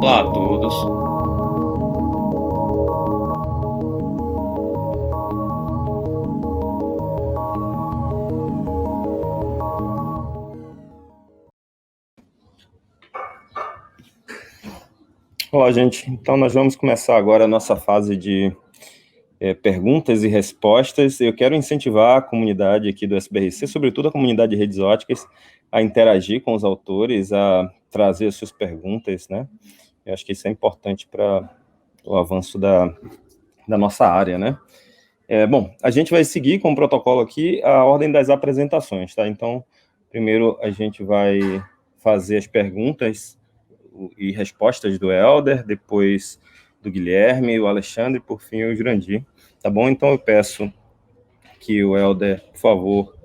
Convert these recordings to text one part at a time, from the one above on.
Olá a todos. Olá, gente. Então, nós vamos começar agora a nossa fase de perguntas e respostas. Eu quero incentivar a comunidade aqui do SBRC, sobretudo a comunidade de redes óticas, a interagir com os autores, a trazer as suas perguntas, né? Eu acho que isso é importante para o avanço da nossa área, né? Bom, a gente vai seguir com o protocolo aqui a ordem das apresentações, tá? Então, primeiro a gente vai fazer as perguntas e respostas do Helder, depois do Guilherme, o Alexandre, por fim o Jurandir, tá bom? Então eu peço que o Helder, por favor,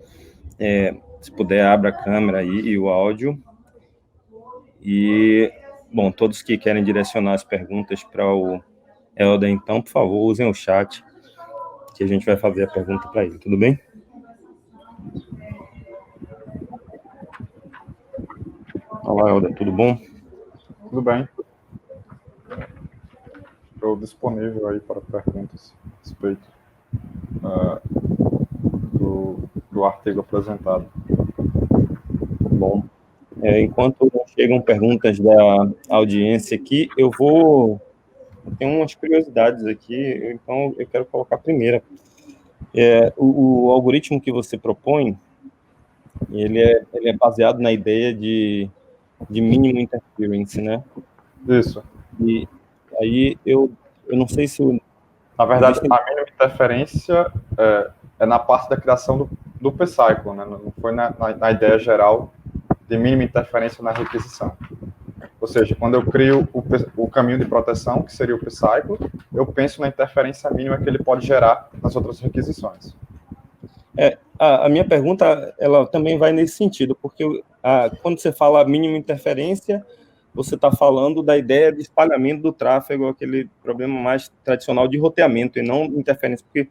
se puder, abra a câmera aí e o áudio. E, bom, todos que querem direcionar as perguntas para o Helder, então, por favor, usem o chat, que a gente vai fazer a pergunta para ele, tudo bem? Olá, Helder, tudo bom? Tudo bem. Estou disponível aí para perguntas a respeito do artigo apresentado. Bom, enquanto chegam perguntas da audiência aqui, eu tenho umas curiosidades aqui, então eu quero colocar a primeira. O algoritmo que você propõe, ele é baseado na ideia de mínimo interference, né? Isso. E aí eu não sei se... Na verdade, a mínima interferência é na parte da criação do P-Cycle, né? Não foi na ideia geral de mínima interferência na requisição. Ou seja, quando eu crio o caminho de proteção, que seria o P-Cycle, eu penso na interferência mínima que ele pode gerar nas outras requisições. A minha pergunta, ela também vai nesse sentido, porque quando você fala mínima interferência, você está falando da ideia de espalhamento do tráfego, aquele problema mais tradicional de roteamento, e não interferência, porque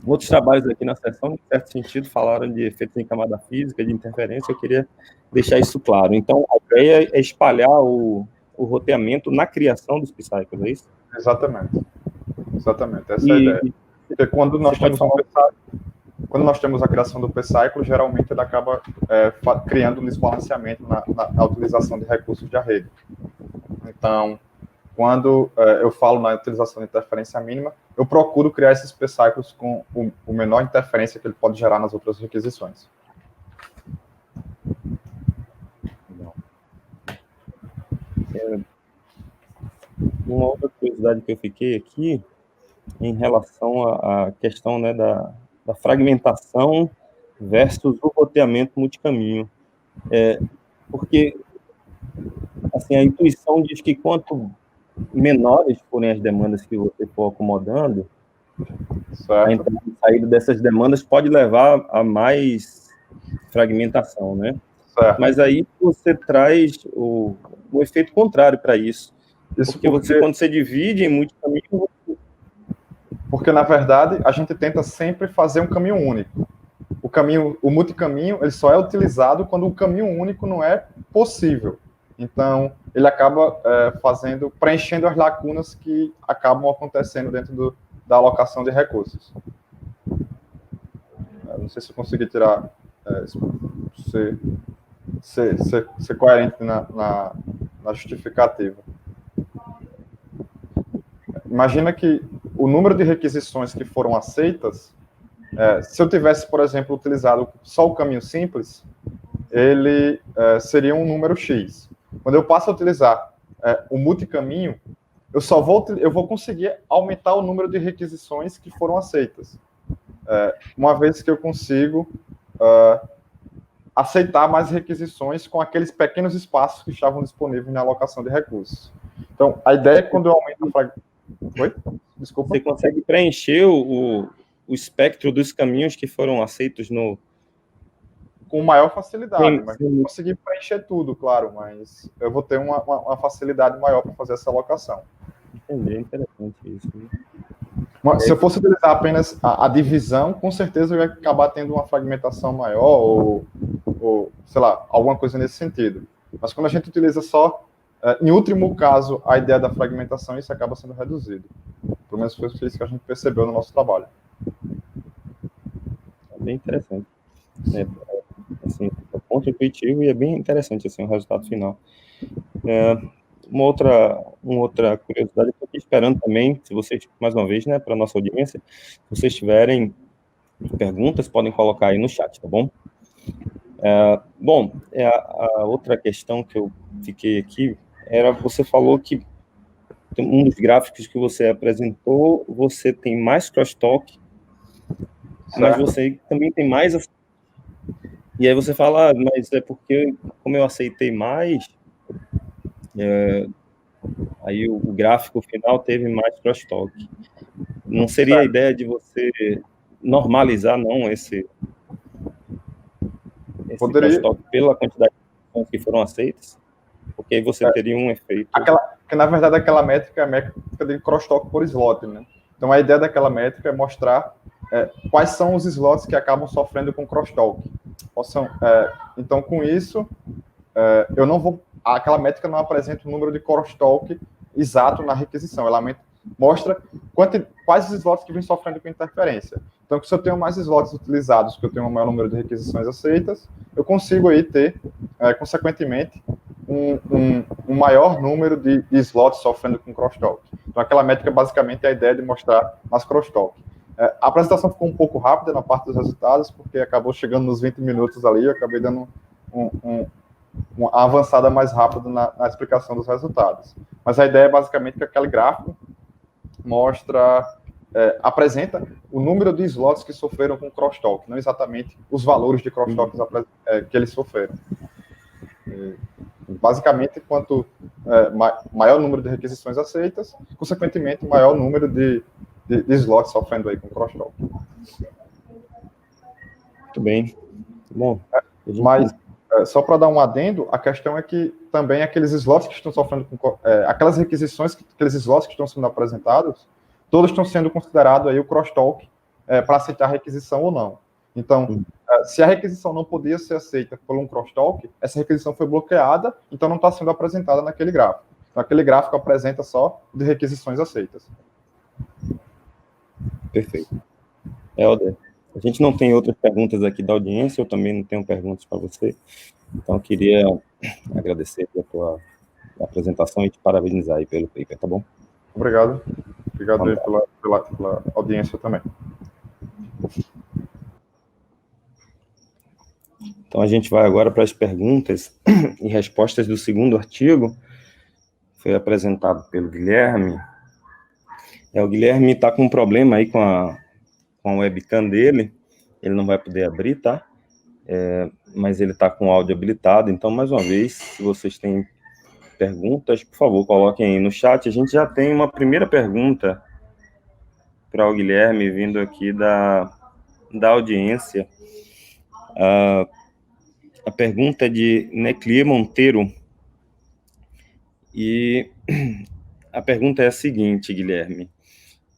outros trabalhos aqui na sessão, em certo sentido, falaram de efeitos em camada física, de interferência, eu queria deixar isso claro. Então, a ideia é espalhar o roteamento na criação dos P-Cycles, é isso? Exatamente. Exatamente, essa é a ideia. Porque quando nós temos quando nós temos a criação do P-Cycle, geralmente ele acaba criando um desbalanceamento na utilização de recursos da rede. Então, quando eu falo na utilização de interferência mínima, eu procuro criar esses P-Cycles com o menor interferência que ele pode gerar nas outras requisições. Uma outra curiosidade que eu fiquei aqui, em relação à questão, né, da fragmentação versus o roteamento multicaminho. Porque, assim, a intuição diz que quanto menores forem as demandas que você for acomodando, a entrada e saída dessas demandas pode levar a mais fragmentação, né? Certo. Mas aí você traz o efeito contrário para isso. Porque quando você divide em multicaminho... Porque, na verdade, a gente tenta sempre fazer um caminho único. O multicaminho, ele só é utilizado quando o caminho único não é possível. Então, ele acaba preenchendo as lacunas que acabam acontecendo dentro da alocação de recursos. Eu não sei se eu consegui tirar, ser coerente na justificativa. Imagina que o número de requisições que foram aceitas, se eu tivesse, por exemplo, utilizado só o caminho simples, ele seria um número X. Quando eu passo a utilizar o multicaminho, eu vou conseguir aumentar o número de requisições que foram aceitas, uma vez que eu consigo aceitar mais requisições com aqueles pequenos espaços que estavam disponíveis na alocação de recursos. Então, a ideia é que quando eu aumento a Oi? Desculpa. Você consegue preencher o espectro dos caminhos que foram aceitos com maior facilidade, mas não consegui preencher tudo, claro, mas eu vou ter uma facilidade maior para fazer essa alocação. Entendi, é interessante isso. Se eu fosse utilizar apenas a divisão, com certeza eu ia acabar tendo uma fragmentação maior ou sei lá, alguma coisa nesse sentido. Mas quando a gente utiliza só Em último caso, a ideia da fragmentação, isso acaba sendo reduzido. Pelo menos foi isso que a gente percebeu no nosso trabalho. É bem interessante. Assim, é um ponto intuitivo e é bem interessante assim, o resultado final. Uma outra curiosidade, eu estou aqui esperando também, se vocês, mais uma vez, né, para a nossa audiência, se vocês tiverem perguntas, podem colocar aí no chat, tá bom? A outra questão que eu fiquei aqui era, você falou que um dos gráficos que você apresentou, você tem mais crosstalk, mas você também tem mais... E aí você fala, mas é porque, como eu aceitei mais, aí o gráfico final teve mais crosstalk. Não seria a ideia de você normalizar, não, esse crosstalk pela quantidade de pessoas que foram aceitas? Porque aí você teria um efeito... Porque, na verdade, aquela métrica é a métrica de crosstalk por slot, né? Então, a ideia daquela métrica é mostrar quais são os slots que acabam sofrendo com crosstalk. Então, com isso, eu não vou... Aquela métrica não apresenta o número de crosstalk exato na requisição. Ela mostra quais os slots que vêm sofrendo com interferência. Então, se eu tenho mais slots utilizados, que eu tenho um maior número de requisições aceitas, eu consigo aí ter, consequentemente, um maior número de slots sofrendo com crosstalk. Então, aquela métrica, basicamente, é a ideia de mostrar mais crosstalk. A apresentação ficou um pouco rápida na parte dos resultados, porque acabou chegando nos 20 minutos ali, eu acabei dando uma avançada mais rápida na explicação dos resultados. Mas a ideia é, basicamente, que aquele gráfico apresenta o número de slots que sofreram com crosstalk, não exatamente os valores de crosstalk que eles sofreram. Basicamente, quanto maior número de requisições aceitas, consequentemente, maior número de slots sofrendo aí com crosstalk. Muito bem. Bom, mas, só para dar um adendo, a questão é que também aqueles slots que estão sofrendo com... aquelas requisições, aqueles slots que estão sendo apresentados, todos estão sendo considerados aí o crosstalk para aceitar a requisição ou não. Então, se a requisição não podia ser aceita por um crosstalk, essa requisição foi bloqueada, então não está sendo apresentada naquele gráfico. Então, aquele gráfico apresenta só de requisições aceitas. Perfeito. Helder, a gente não tem outras perguntas aqui da audiência, eu também não tenho perguntas para você, então eu queria agradecer pela tua apresentação e te parabenizar aí pelo paper, tá bom? Obrigado. Obrigado aí pela audiência também. Então, a gente vai agora para as perguntas e respostas do segundo artigo, foi apresentado pelo Guilherme. O Guilherme está com um problema aí com a webcam dele, ele não vai poder abrir, tá? Mas ele está com o áudio habilitado, então, mais uma vez, se vocês têm perguntas, por favor, coloquem aí no chat. A gente já tem uma primeira pergunta para o Guilherme, vindo aqui da audiência. A pergunta é de Neclia Monteiro, e a pergunta é a seguinte, Guilherme.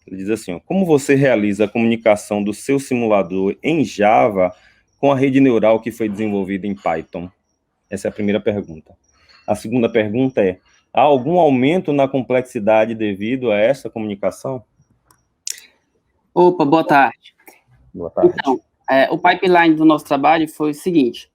Ele diz assim, como você realiza a comunicação do seu simulador em Java com a rede neural que foi desenvolvida em Python? Essa é a primeira pergunta. A segunda pergunta é, há algum aumento na complexidade devido a essa comunicação? Opa, boa tarde. Boa tarde. Então, o pipeline do nosso trabalho foi o seguinte,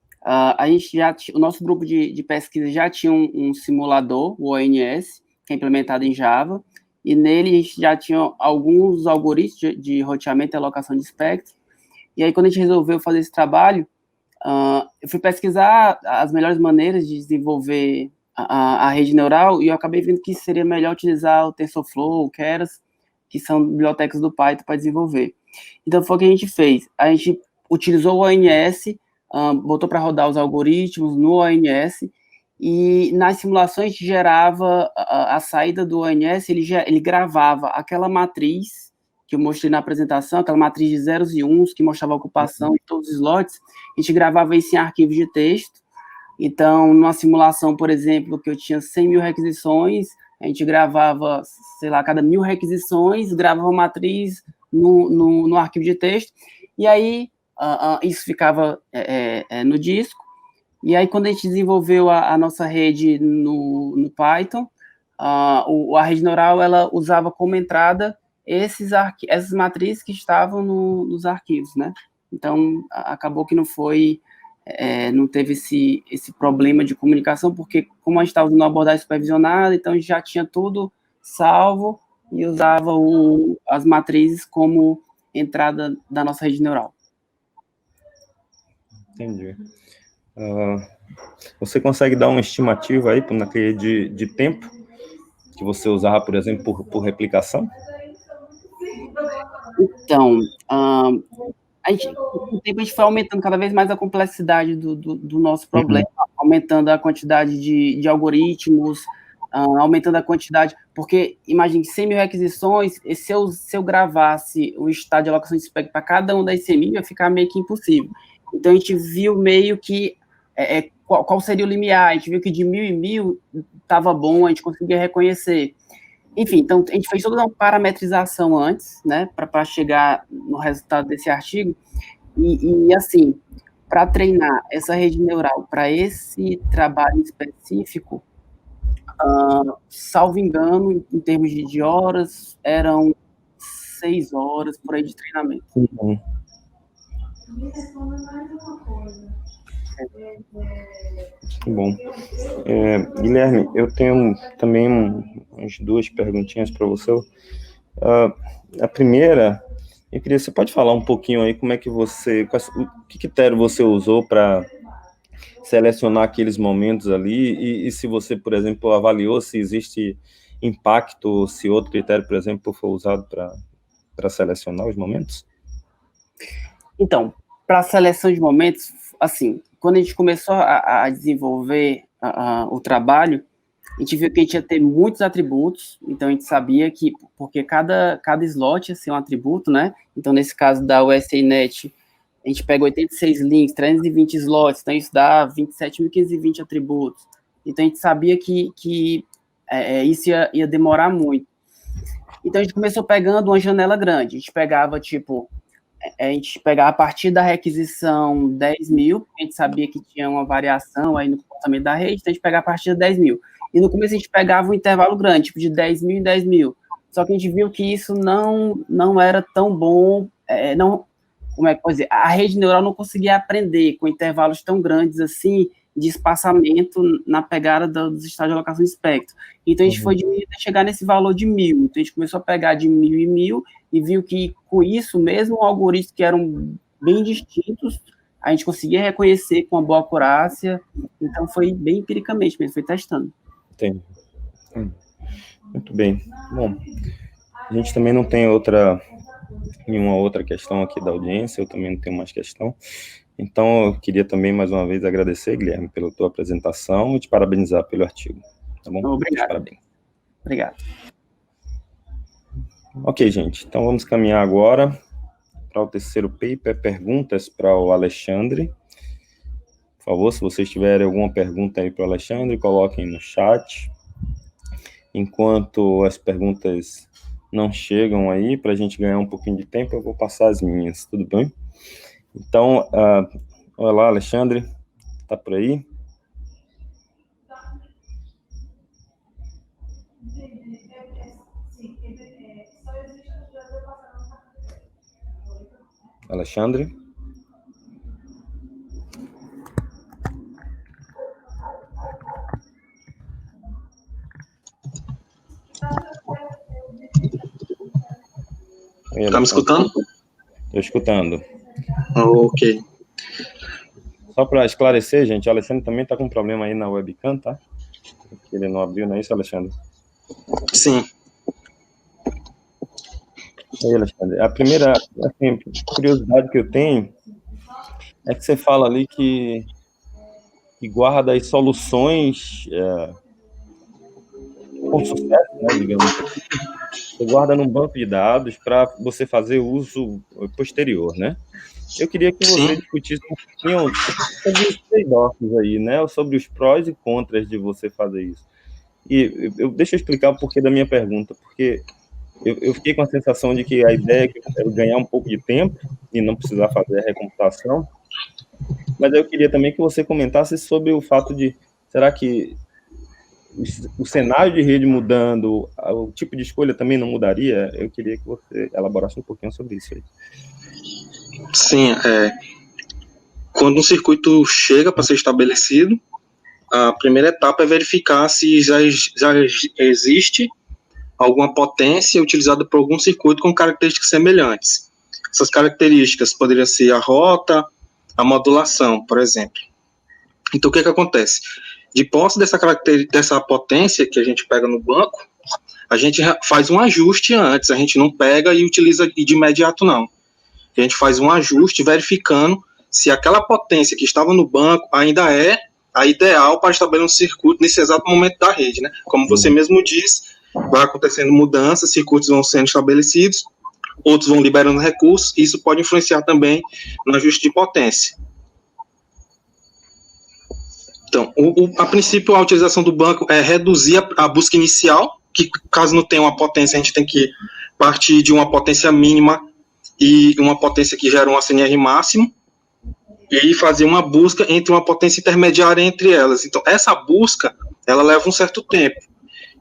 o nosso grupo de pesquisa já tinha um simulador, o ONS, que é implementado em Java, e nele a gente já tinha alguns algoritmos de roteamento e alocação de espectro, e aí quando a gente resolveu fazer esse trabalho, eu fui pesquisar as melhores maneiras de desenvolver a rede neural, e eu acabei vendo que seria melhor utilizar o TensorFlow, o Keras, que são bibliotecas do Python para desenvolver. Então, foi o que a gente fez. A gente utilizou o ONS, botou para rodar os algoritmos no ONS, e nas simulações a gente gerava a saída do ONS, ele gravava aquela matriz que eu mostrei na apresentação, aquela matriz de zeros e uns, que mostrava a ocupação de todos os slots, a gente gravava isso em arquivo de texto. Então, numa simulação, por exemplo, que eu tinha 100 mil requisições, a gente gravava, sei lá, cada 1000 requisições, gravava a matriz no arquivo de texto, e aí isso ficava no disco, E aí, quando a gente desenvolveu a nossa rede no Python, a rede neural, ela usava como entrada essas matrizes que estavam nos arquivos, né? Então, acabou que não teve esse problema de comunicação, porque como a gente estava usando uma abordagem supervisionada, então a gente já tinha tudo salvo e usava as matrizes como entrada da nossa rede neural. Entendi. Você consegue dar uma estimativa aí naquele de tempo que você usava, por exemplo, por replicação? Então, com o tempo a gente foi aumentando cada vez mais a complexidade do nosso problema, aumentando a quantidade de algoritmos, aumentando a quantidade, porque imagine 100 mil requisições, e se eu gravasse o estado de alocação de espectro para cada um das 100 mil, ia ficar meio que impossível. Então a gente viu meio que qual seria o limiar, a gente viu que de 1.000 em 1.000 estava bom, a gente conseguia reconhecer. Enfim, então a gente fez toda uma parametrização antes, né, para chegar no resultado desse artigo, e assim, para treinar essa rede neural para esse trabalho específico, salvo engano, em termos de horas, eram 6 horas por aí de treinamento. Uhum. Bom, Guilherme, eu tenho também umas 2 perguntinhas para você. A primeira, você pode falar um pouquinho aí como é que que critério você usou para selecionar aqueles momentos ali e se você, por exemplo, avaliou se existe impacto, se outro critério, por exemplo, foi usado para selecionar os momentos? Então, para a seleção de momentos, assim, quando a gente começou a desenvolver o trabalho, a gente viu que a gente ia ter muitos atributos, então a gente sabia que, porque cada slot ia ser um atributo, né? Então, nesse caso da USANet, a gente pega 86 links, 320 slots, então isso dá 27.520 atributos. Então, a gente sabia que isso ia demorar muito. Então, a gente começou pegando uma janela grande. A gente pegava, a partir da requisição 10 mil, a gente sabia que tinha uma variação aí no comportamento da rede, então a gente pegava a partir de 10 mil. E no começo a gente pegava um intervalo grande, tipo de 10 mil em 10 mil. Só que a gente viu que isso não era tão bom, como é que pode dizer? A rede neural não conseguia aprender com intervalos tão grandes assim, de espaçamento na pegada dos estados de alocação de espectro. Então, a gente foi diminuindo até chegar nesse valor de 1.000. Então, a gente começou a pegar de 1.000 em 1.000 e viu que, com isso, mesmo algoritmos que eram bem distintos, a gente conseguia reconhecer com uma boa acurácia. Então, foi bem empiricamente mesmo, foi testando. Entendi. Muito bem. Bom, a gente também não tem nenhuma outra questão aqui da audiência, eu também não tenho mais questão. Então, eu queria também, mais uma vez, agradecer, Guilherme, pela tua apresentação e te parabenizar pelo artigo. Tá bom? Obrigado. Parabéns. Obrigado. Ok, gente. Então, vamos caminhar agora para o terceiro paper, perguntas para o Alexandre. Por favor, se vocês tiverem alguma pergunta aí para o Alexandre, coloquem no chat. Enquanto as perguntas não chegam aí, para a gente ganhar um pouquinho de tempo, eu vou passar as minhas, tudo bem? Então, olá, Alexandre, tá por aí? Alexandre? Tá me escutando? Estou escutando. Ok. Só para esclarecer, gente, o Alexandre também está com um problema aí na webcam, tá? Ele não abriu, não é isso, Alexandre? Sim. Aí, Alexandre, a primeira curiosidade que eu tenho é que você fala ali que guarda as soluções com sucesso, né, digamos assim. Você guarda num banco de dados para você fazer uso posterior, né? Eu queria que você discutisse um pouquinho sobre os trade-offs aí, né? Sobre os prós e contras de você fazer isso. E deixa eu explicar o porquê da minha pergunta, porque eu fiquei com a sensação de que a ideia é que eu quero ganhar um pouco de tempo e não precisar fazer a recomputação, Mas eu queria também que você comentasse sobre o fato de, será que o cenário de rede mudando, o tipo de escolha também não mudaria? Eu queria que você elaborasse um pouquinho sobre isso aí. Sim, quando um circuito chega para ser estabelecido, a primeira etapa é verificar se já existe alguma potência utilizada por algum circuito com características semelhantes. Essas características poderiam ser a rota, a modulação, por exemplo. Então, o que acontece? De posse dessa potência que a gente pega no banco, a gente faz um ajuste antes, a gente não pega e utiliza de imediato, não. A gente faz um ajuste verificando se aquela potência que estava no banco ainda é a ideal para estabelecer um circuito nesse exato momento da rede, né? Como você mesmo disse, vai acontecendo mudanças, circuitos vão sendo estabelecidos, outros vão liberando recursos, e isso pode influenciar também no ajuste de potência. Então, a princípio, a utilização do banco é reduzir a busca inicial, que caso não tenha uma potência, a gente tem que partir de uma potência mínima e uma potência que gera um ACNR máximo, e fazer uma busca entre uma potência intermediária entre elas. Então, essa busca, ela leva um certo tempo.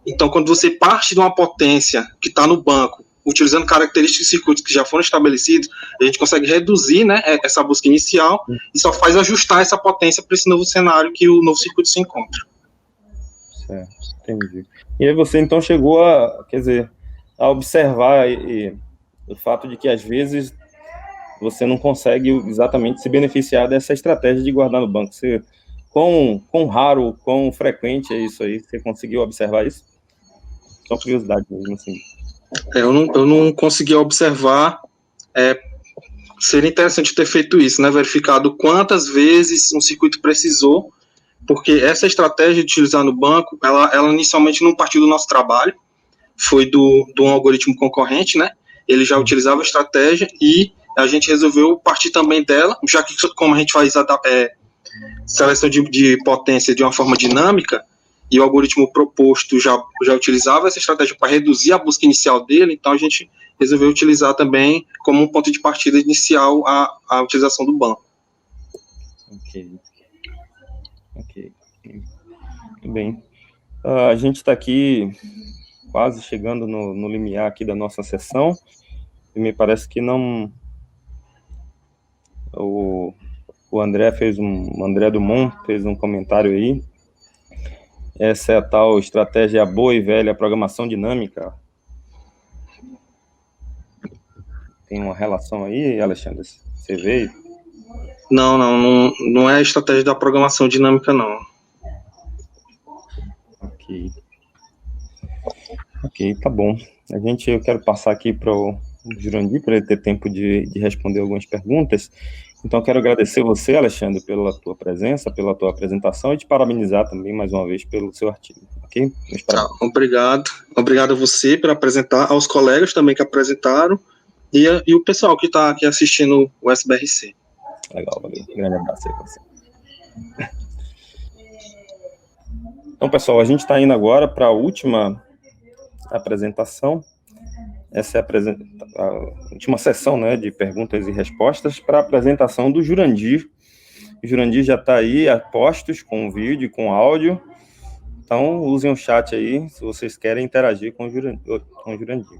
Então, quando você parte de uma potência que está no banco, utilizando características de circuitos que já foram estabelecidos, a gente consegue reduzir, né, essa busca inicial e só faz ajustar essa potência para esse novo cenário que o novo circuito se encontra. Certo, entendi. E aí você, então, chegou a observar o fato de que, às vezes, você não consegue exatamente se beneficiar dessa estratégia de guardar no banco. Quão raro, quão frequente é isso aí? Você conseguiu observar isso? Só curiosidade mesmo, assim. Eu não consegui observar. Seria interessante ter feito isso, né? Verificado quantas vezes um circuito precisou, porque essa estratégia de utilizar no banco, ela inicialmente não partiu do nosso trabalho, foi de um algoritmo concorrente, né? Ele já utilizava a estratégia e a gente resolveu partir também dela, já que como a gente faz seleção de potência de uma forma dinâmica, e o algoritmo proposto já utilizava essa estratégia para reduzir a busca inicial dele, então a gente resolveu utilizar também como um ponto de partida inicial a utilização do banco. Ok. Muito bem. A gente está aqui quase chegando no limiar aqui da nossa sessão, e me parece que não... O André Dumont fez um comentário aí. Essa é a tal estratégia boa e velha programação dinâmica. Tem uma relação aí, Alexandre? Você veio? Não é a estratégia da programação dinâmica, não. Ok, tá bom. Eu quero passar aqui para o Jurandir, para ele ter tempo de responder algumas perguntas. Então, quero agradecer você, Alexandre, pela tua presença, pela tua apresentação, e te parabenizar também, mais uma vez, pelo seu artigo, ok? Obrigado. Obrigado a você por apresentar, aos colegas também que apresentaram, e o pessoal que está aqui assistindo o SBRC. Legal, valeu. Grande abraço aí para você. Então, pessoal, a gente está indo agora para a última apresentação. Essa é a última sessão, né, de perguntas e respostas para a apresentação do Jurandir. O Jurandir já está aí a postos com vídeo, com áudio. Então, usem o chat aí se vocês querem interagir com o Jurandir.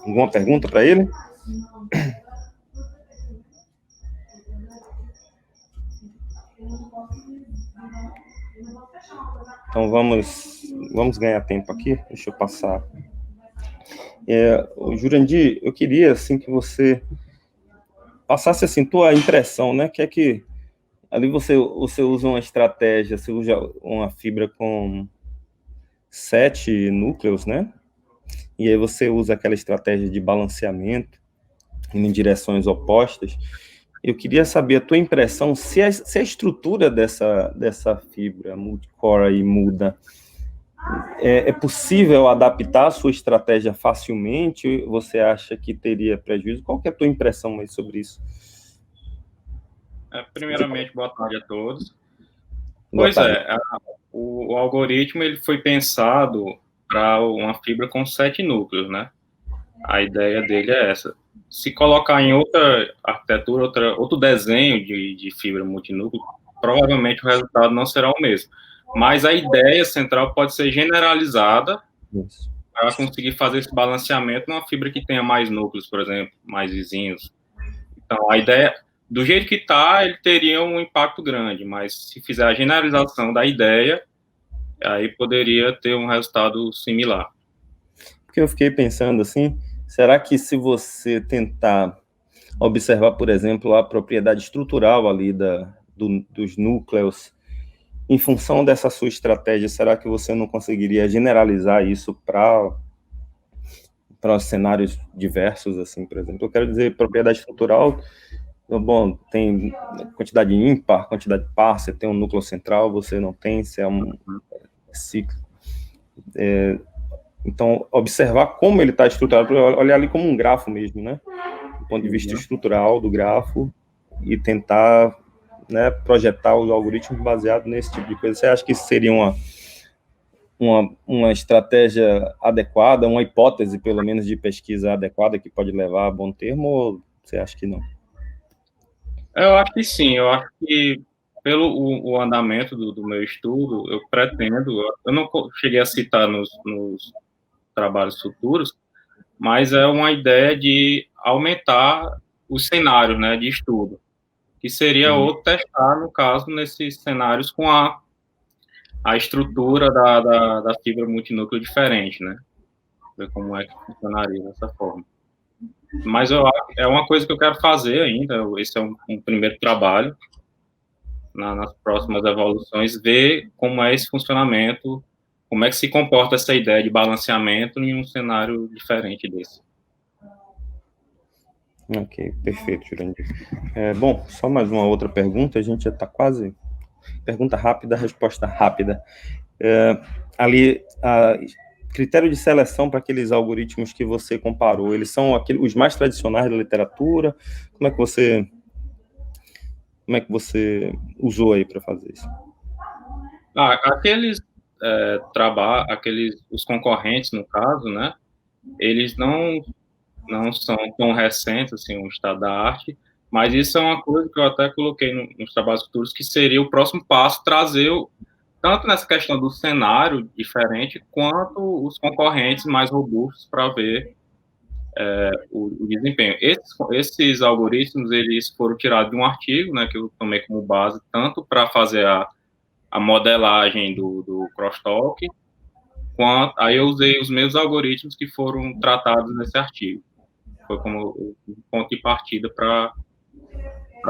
Alguma pergunta para ele? Então, vamos ganhar tempo aqui. Deixa eu passar. Jurandir, eu queria, assim, que você passasse, assim, tua impressão, né? Que é que ali você usa uma estratégia, você usa uma fibra com 7 núcleos, né? E aí você usa aquela estratégia de balanceamento em direções opostas. Eu queria saber a tua impressão, se a estrutura dessa fibra multicore aí muda. É possível adaptar a sua estratégia facilmente? Você acha que teria prejuízo? Qual que é a tua impressão aí sobre isso? Primeiramente, boa tarde a todos. Boa tarde. O algoritmo ele foi pensado para uma fibra com 7 núcleos, né? A ideia dele é essa. se colocar em outra arquitetura, outro desenho de fibra multinúcleo, provavelmente o resultado não será o mesmo. Mas a ideia central pode ser generalizada para conseguir fazer esse balanceamento numa fibra que tenha mais núcleos, por exemplo, mais vizinhos. Então, a ideia, do jeito que está, ele teria um impacto grande, mas se fizer a generalização da ideia, aí poderia ter um resultado similar. Porque eu fiquei pensando assim, será que se você tentar observar, por exemplo, a propriedade estrutural ali dos núcleos, em função dessa sua estratégia, será que você não conseguiria generalizar isso para cenários diversos, assim, por exemplo? Eu quero dizer, propriedade estrutural, bom, tem quantidade ímpar, quantidade par, você tem um núcleo central, você não tem, você é um ciclo. Então, observar como ele está estruturado, olhar ali como um grafo mesmo, né? Do ponto de vista estrutural do grafo, e tentar, né, projetar os algoritmos baseados nesse tipo de coisa. Você acha que isso seria uma estratégia adequada, uma hipótese, pelo menos, de pesquisa adequada que pode levar a bom termo, ou você acha que não? Eu acho que sim, eu acho que pelo o andamento do meu estudo, eu pretendo, eu não cheguei a citar nos trabalhos futuros, mas é uma ideia de aumentar os cenários, né, de estudo, que seria ou testar, no caso, nesses cenários com a estrutura da fibra multinúcleo diferente, né, ver como é que funcionaria dessa forma. Mas é uma coisa que eu quero fazer ainda, esse é um primeiro trabalho, nas próximas evoluções, ver como é esse funcionamento, como é que se comporta essa ideia de balanceamento em um cenário diferente desse. Ok, perfeito, Jurandir. Bom, só mais uma outra pergunta, a gente já está quase... Pergunta rápida, resposta rápida. Ali, critério de seleção para aqueles algoritmos que você comparou, eles são os mais tradicionais da literatura? Como é que você usou aí para fazer isso? Os concorrentes, no caso, né, eles não são tão recentes, assim, o estado da arte, mas isso é uma coisa que eu até coloquei nos trabalhos futuros, que seria o próximo passo, trazer, tanto nessa questão do cenário diferente, quanto os concorrentes mais robustos para ver o desempenho. Esses algoritmos, eles foram tirados de um artigo, né, que eu tomei como base, tanto para fazer a modelagem do crosstalk, aí eu usei os meus algoritmos que foram tratados nesse artigo. Foi como o ponto de partida para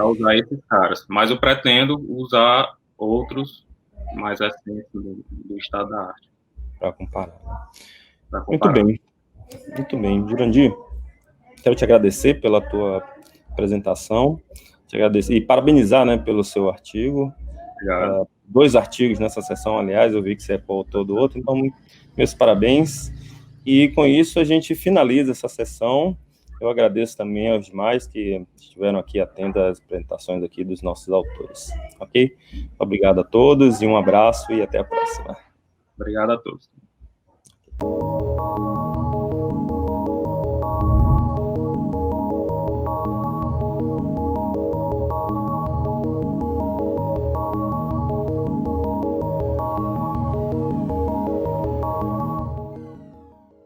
usar esses caras. Mas eu pretendo usar outros mais recentes do estado da arte. Para comparar. Muito bem. Muito bem. Jurandir, quero te agradecer pela tua apresentação, te agradecer e parabenizar, né, pelo seu artigo. 2 artigos nessa sessão, aliás, eu vi que você é coautor do outro, então, meus parabéns. E com isso a gente finaliza essa sessão. Eu agradeço também aos demais que estiveram aqui atentos às apresentações aqui dos nossos autores. Ok? Obrigado a todos e um abraço e até a próxima. Obrigado a todos.